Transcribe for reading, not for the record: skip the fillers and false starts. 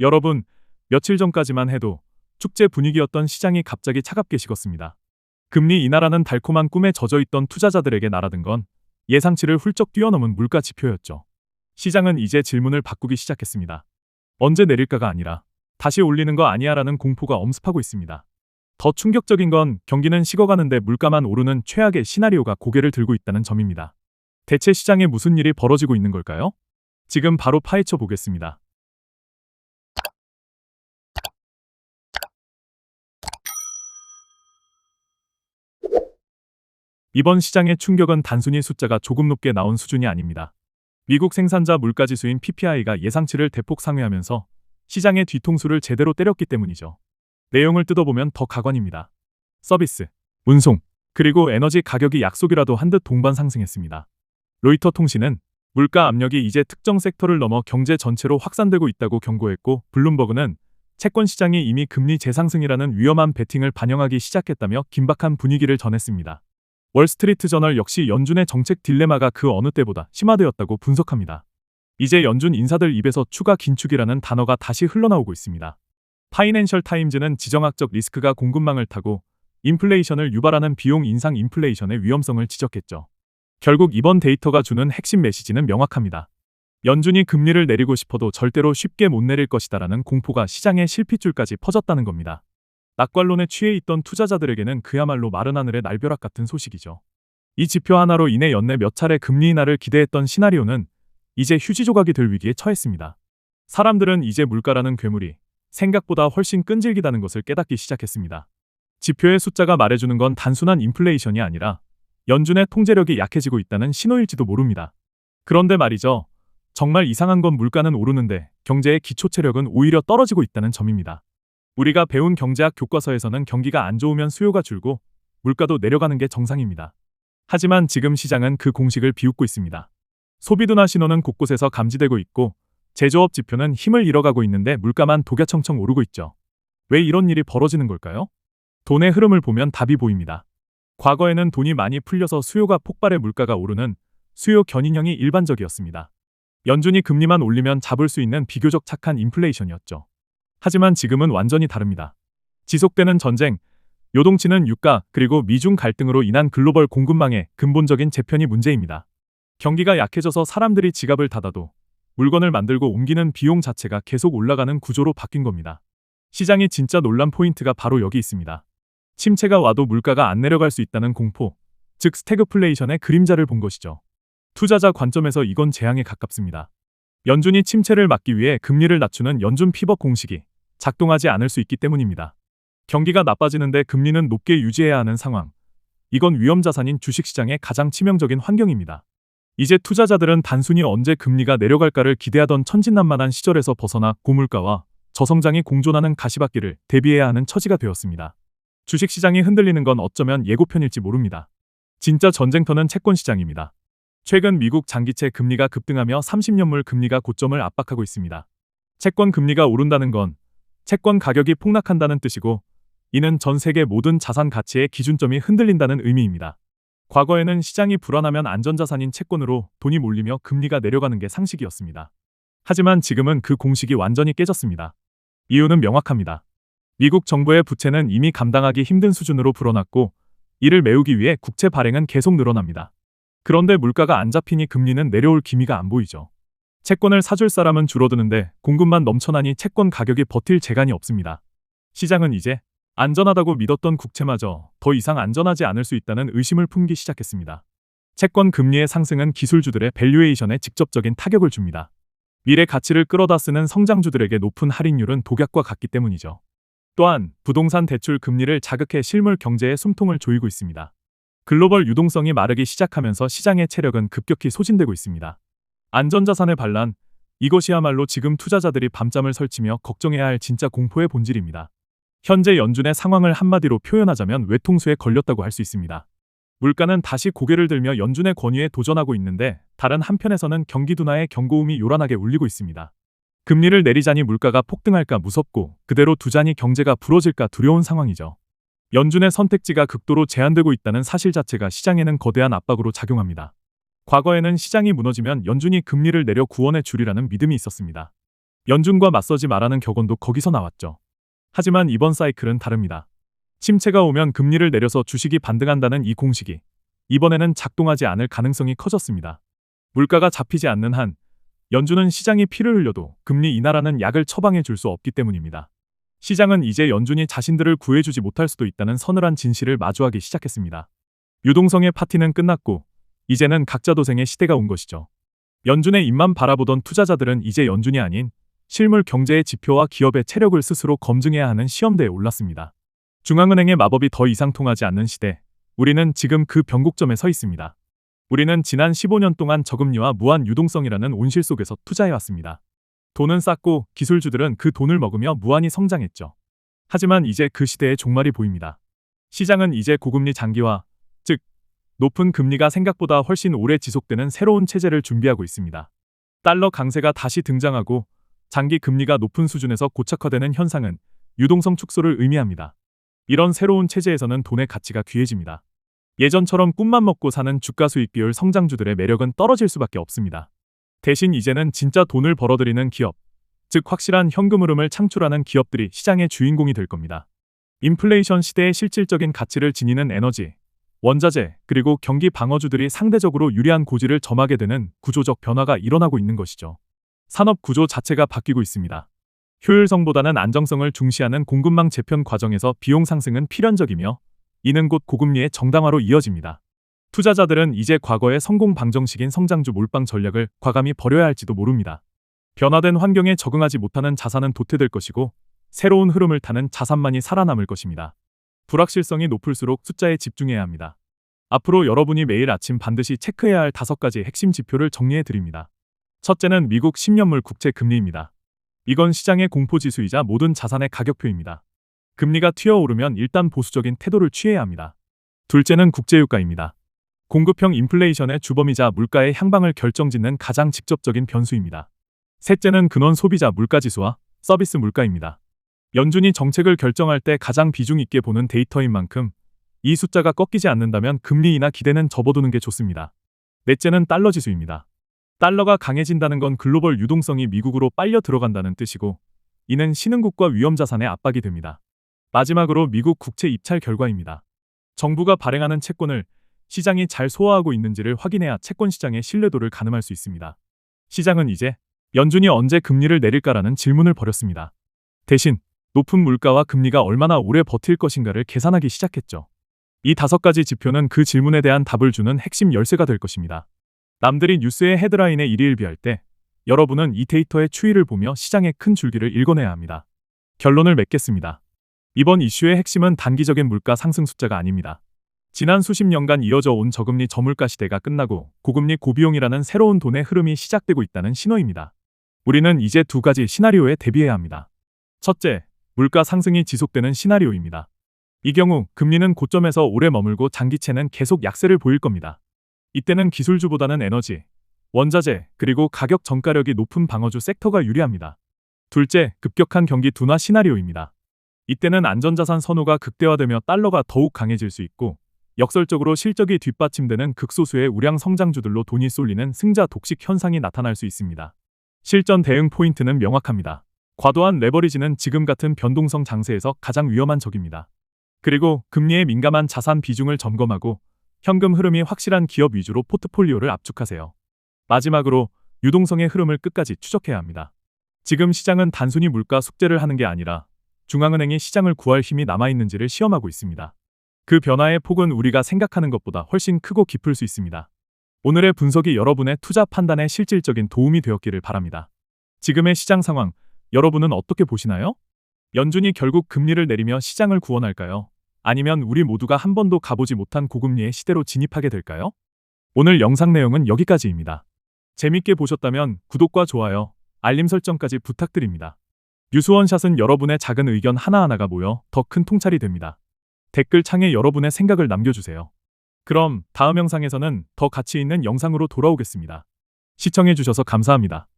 여러분, 며칠 전까지만 해도 축제 분위기였던 시장이 갑자기 차갑게 식었습니다. 금리 인하라는 달콤한 꿈에 젖어있던 투자자들에게 날아든 건 예상치를 훌쩍 뛰어넘은 물가 지표였죠. 시장은 이제 질문을 바꾸기 시작했습니다. 언제 내릴까가 아니라 다시 올리는 거 아니야라는 공포가 엄습하고 있습니다. 더 충격적인 건 경기는 식어가는데 물가만 오르는 최악의 시나리오가 고개를 들고 있다는 점입니다. 대체 시장에 무슨 일이 벌어지고 있는 걸까요? 지금 바로 파헤쳐 보겠습니다. 이번 시장의 충격은 단순히 숫자가 조금 높게 나온 수준이 아닙니다. 미국 생산자 물가지수인 PPI가 예상치를 대폭 상회하면서 시장의 뒤통수를 제대로 때렸기 때문이죠. 내용을 뜯어보면 더 가관입니다. 서비스, 운송, 그리고 에너지 가격이 약속이라도 한 듯 동반 상승했습니다. 로이터 통신은 물가 압력이 이제 특정 섹터를 넘어 경제 전체로 확산되고 있다고 경고했고, 블룸버그는 채권 시장이 이미 금리 재상승이라는 위험한 베팅을 반영하기 시작했다며 긴박한 분위기를 전했습니다. 월스트리트 저널 역시 연준의 정책 딜레마가 그 어느 때보다 심화되었다고 분석합니다. 이제 연준 인사들 입에서 추가 긴축이라는 단어가 다시 흘러나오고 있습니다. 파이낸셜 타임즈는 지정학적 리스크가 공급망을 타고 인플레이션을 유발하는 비용 인상 인플레이션의 위험성을 지적했죠. 결국 이번 데이터가 주는 핵심 메시지는 명확합니다. 연준이 금리를 내리고 싶어도 절대로 쉽게 못 내릴 것이다라는 공포가 시장의 실핏줄까지 퍼졌다는 겁니다. 낙관론에 취해 있던 투자자들에게는 그야말로 마른 하늘의 날벼락 같은 소식이죠. 이 지표 하나로 인해 연내 몇 차례 금리 인하를 기대했던 시나리오는 이제 휴지 조각이 될 위기에 처했습니다. 사람들은 이제 물가라는 괴물이 생각보다 훨씬 끈질기다는 것을 깨닫기 시작했습니다. 지표의 숫자가 말해주는 건 단순한 인플레이션이 아니라 연준의 통제력이 약해지고 있다는 신호일지도 모릅니다. 그런데 말이죠. 정말 이상한 건 물가는 오르는데 경제의 기초 체력은 오히려 떨어지고 있다는 점입니다. 우리가 배운 경제학 교과서에서는 경기가 안 좋으면 수요가 줄고 물가도 내려가는 게 정상입니다. 하지만 지금 시장은 그 공식을 비웃고 있습니다. 소비 둔화 신호는 곳곳에서 감지되고 있고 제조업 지표는 힘을 잃어가고 있는데 물가만 독야청청 오르고 있죠. 왜 이런 일이 벌어지는 걸까요? 돈의 흐름을 보면 답이 보입니다. 과거에는 돈이 많이 풀려서 수요가 폭발해 물가가 오르는 수요 견인형이 일반적이었습니다. 연준이 금리만 올리면 잡을 수 있는 비교적 착한 인플레이션이었죠. 하지만 지금은 완전히 다릅니다. 지속되는 전쟁, 요동치는 유가, 그리고 미중 갈등으로 인한 글로벌 공급망의 근본적인 재편이 문제입니다. 경기가 약해져서 사람들이 지갑을 닫아도 물건을 만들고 옮기는 비용 자체가 계속 올라가는 구조로 바뀐 겁니다. 시장이 진짜 놀란 포인트가 바로 여기 있습니다. 침체가 와도 물가가 안 내려갈 수 있다는 공포, 즉 스태그플레이션의 그림자를 본 것이죠. 투자자 관점에서 이건 재앙에 가깝습니다. 연준이 침체를 막기 위해 금리를 낮추는 연준 피벗 공식이 작동하지 않을 수 있기 때문입니다. 경기가 나빠지는데 금리는 높게 유지해야 하는 상황. 이건 위험자산인 주식시장의 가장 치명적인 환경입니다. 이제 투자자들은 단순히 언제 금리가 내려갈까를 기대하던 천진난만한 시절에서 벗어나 고물가와 저성장이 공존하는 가시밭길을 대비해야 하는 처지가 되었습니다. 주식시장이 흔들리는 건 어쩌면 예고편일지 모릅니다. 진짜 전쟁터는 채권시장입니다. 최근 미국 장기채 금리가 급등하며 30년물 금리가 고점을 압박하고 있습니다. 채권 금리가 오른다는 건 채권 가격이 폭락한다는 뜻이고, 이는 전 세계 모든 자산 가치의 기준점이 흔들린다는 의미입니다. 과거에는 시장이 불안하면 안전자산인 채권으로 돈이 몰리며 금리가 내려가는 게 상식이었습니다. 하지만 지금은 그 공식이 완전히 깨졌습니다. 이유는 명확합니다. 미국 정부의 부채는 이미 감당하기 힘든 수준으로 불어났고, 이를 메우기 위해 국채 발행은 계속 늘어납니다. 그런데 물가가 안 잡히니 금리는 내려올 기미가 안 보이죠. 채권을 사줄 사람은 줄어드는데 공급만 넘쳐나니 채권 가격이 버틸 재간이 없습니다. 시장은 이제 안전하다고 믿었던 국채마저 더 이상 안전하지 않을 수 있다는 의심을 품기 시작했습니다. 채권 금리의 상승은 기술주들의 밸류에이션에 직접적인 타격을 줍니다. 미래 가치를 끌어다 쓰는 성장주들에게 높은 할인율은 독약과 같기 때문이죠. 또한 부동산 대출 금리를 자극해 실물 경제의 숨통을 조이고 있습니다. 글로벌 유동성이 마르기 시작하면서 시장의 체력은 급격히 소진되고 있습니다. 안전자산의 반란, 이것이야말로 지금 투자자들이 밤잠을 설치며 걱정해야 할 진짜 공포의 본질입니다. 현재 연준의 상황을 한마디로 표현하자면 외통수에 걸렸다고 할 수 있습니다. 물가는 다시 고개를 들며 연준의 권위에 도전하고 있는데, 다른 한편에서는 경기 둔화의 경고음이 요란하게 울리고 있습니다. 금리를 내리자니 물가가 폭등할까 무섭고, 그대로 두자니 경제가 부러질까 두려운 상황이죠. 연준의 선택지가 극도로 제한되고 있다는 사실 자체가 시장에는 거대한 압박으로 작용합니다. 과거에는 시장이 무너지면 연준이 금리를 내려 구원해 주리라는 믿음이 있었습니다. 연준과 맞서지 말라는 격언도 거기서 나왔죠. 하지만 이번 사이클은 다릅니다. 침체가 오면 금리를 내려서 주식이 반등한다는 이 공식이 이번에는 작동하지 않을 가능성이 커졌습니다. 물가가 잡히지 않는 한 연준은 시장이 피를 흘려도 금리 인하라는 약을 처방해 줄 수 없기 때문입니다. 시장은 이제 연준이 자신들을 구해주지 못할 수도 있다는 서늘한 진실을 마주하기 시작했습니다. 유동성의 파티는 끝났고 이제는 각자 도생의 시대가 온 것이죠. 연준의 입만 바라보던 투자자들은 이제 연준이 아닌 실물 경제의 지표와 기업의 체력을 스스로 검증해야 하는 시험대에 올랐습니다. 중앙은행의 마법이 더 이상 통하지 않는 시대, 우리는 지금 그 변곡점에 서 있습니다. 우리는 지난 15년 동안 저금리와 무한 유동성이라는 온실 속에서 투자해왔습니다. 돈은 쌓고 기술주들은 그 돈을 먹으며 무한히 성장했죠. 하지만 이제 그 시대의 종말이 보입니다. 시장은 이제 고금리 장기화, 즉 높은 금리가 생각보다 훨씬 오래 지속되는 새로운 체제를 준비하고 있습니다. 달러 강세가 다시 등장하고 장기 금리가 높은 수준에서 고착화되는 현상은 유동성 축소를 의미합니다. 이런 새로운 체제에서는 돈의 가치가 귀해집니다. 예전처럼 꿈만 먹고 사는 주가 수익 비율 성장주들의 매력은 떨어질 수밖에 없습니다. 대신 이제는 진짜 돈을 벌어들이는 기업, 즉 확실한 현금 흐름을 창출하는 기업들이 시장의 주인공이 될 겁니다. 인플레이션 시대의 실질적인 가치를 지니는 에너지, 원자재, 그리고 경기 방어주들이 상대적으로 유리한 고지를 점하게 되는 구조적 변화가 일어나고 있는 것이죠. 산업 구조 자체가 바뀌고 있습니다. 효율성보다는 안정성을 중시하는 공급망 재편 과정에서 비용 상승은 필연적이며 이는 곧 고금리의 정당화로 이어집니다. 투자자들은 이제 과거의 성공 방정식인 성장주 몰빵 전략을 과감히 버려야 할지도 모릅니다. 변화된 환경에 적응하지 못하는 자산은 도태될 것이고 새로운 흐름을 타는 자산만이 살아남을 것입니다. 불확실성이 높을수록 숫자에 집중해야 합니다. 앞으로 여러분이 매일 아침 반드시 체크해야 할 5가지 핵심 지표를 정리해 드립니다. 첫째는 미국 10년물 국채 금리입니다. 이건 시장의 공포지수이자 모든 자산의 가격표입니다. 금리가 튀어오르면 일단 보수적인 태도를 취해야 합니다. 둘째는 국제유가입니다. 공급형 인플레이션의 주범이자 물가의 향방을 결정짓는 가장 직접적인 변수입니다. 셋째는 근원 소비자 물가지수와 서비스 물가입니다. 연준이 정책을 결정할 때 가장 비중 있게 보는 데이터인 만큼 이 숫자가 꺾이지 않는다면 금리 인하 기대는 접어두는 게 좋습니다. 넷째는 달러 지수입니다. 달러가 강해진다는 건 글로벌 유동성이 미국으로 빨려 들어간다는 뜻이고 이는 신흥국과 위험자산의 압박이 됩니다. 마지막으로 미국 국채 입찰 결과입니다. 정부가 발행하는 채권을 시장이 잘 소화하고 있는지를 확인해야 채권 시장의 신뢰도를 가늠할 수 있습니다. 시장은 이제 연준이 언제 금리를 내릴까라는 질문을 벌였습니다. 대신 높은 물가와 금리가 얼마나 오래 버틸 것인가를 계산하기 시작했죠. 이 5가지 지표는 그 질문에 대한 답을 주는 핵심 열쇠가 될 것입니다. 남들이 뉴스의 헤드라인에 일희일비할 때 여러분은 이 데이터의 추이를 보며 시장의 큰 줄기를 읽어내야 합니다. 결론을 맺겠습니다. 이번 이슈의 핵심은 단기적인 물가 상승 숫자가 아닙니다. 지난 수십 년간 이어져 온 저금리 저물가 시대가 끝나고 고금리 고비용이라는 새로운 돈의 흐름이 시작되고 있다는 신호입니다. 우리는 이제 2가지 시나리오에 대비해야 합니다. 첫째, 물가 상승이 지속되는 시나리오입니다. 이 경우 금리는 고점에서 오래 머물고 장기채는 계속 약세를 보일 겁니다. 이때는 기술주보다는 에너지, 원자재, 그리고 가격 전가력이 높은 방어주 섹터가 유리합니다. 둘째, 급격한 경기 둔화 시나리오입니다. 이때는 안전자산 선호가 극대화되며 달러가 더욱 강해질 수 있고 역설적으로 실적이 뒷받침되는 극소수의 우량 성장주들로 돈이 쏠리는 승자 독식 현상이 나타날 수 있습니다. 실전 대응 포인트는 명확합니다. 과도한 레버리지는 지금 같은 변동성 장세에서 가장 위험한 적입니다. 그리고 금리에 민감한 자산 비중을 점검하고 현금 흐름이 확실한 기업 위주로 포트폴리오를 압축하세요. 마지막으로 유동성의 흐름을 끝까지 추적해야 합니다. 지금 시장은 단순히 물가 숙제를 하는 게 아니라 중앙은행이 시장을 구할 힘이 남아있는지를 시험하고 있습니다. 그 변화의 폭은 우리가 생각하는 것보다 훨씬 크고 깊을 수 있습니다. 오늘의 분석이 여러분의 투자 판단에 실질적인 도움이 되었기를 바랍니다. 지금의 시장 상황, 여러분은 어떻게 보시나요? 연준이 결국 금리를 내리며 시장을 구원할까요? 아니면 우리 모두가 한 번도 가보지 못한 고금리의 시대로 진입하게 될까요? 오늘 영상 내용은 여기까지입니다. 재밌게 보셨다면 구독과 좋아요, 알림 설정까지 부탁드립니다. 뉴스원샷은 여러분의 작은 의견 하나하나가 모여 더 큰 통찰이 됩니다. 댓글창에 여러분의 생각을 남겨주세요. 그럼 다음 영상에서는 더 가치 있는 영상으로 돌아오겠습니다. 시청해주셔서 감사합니다.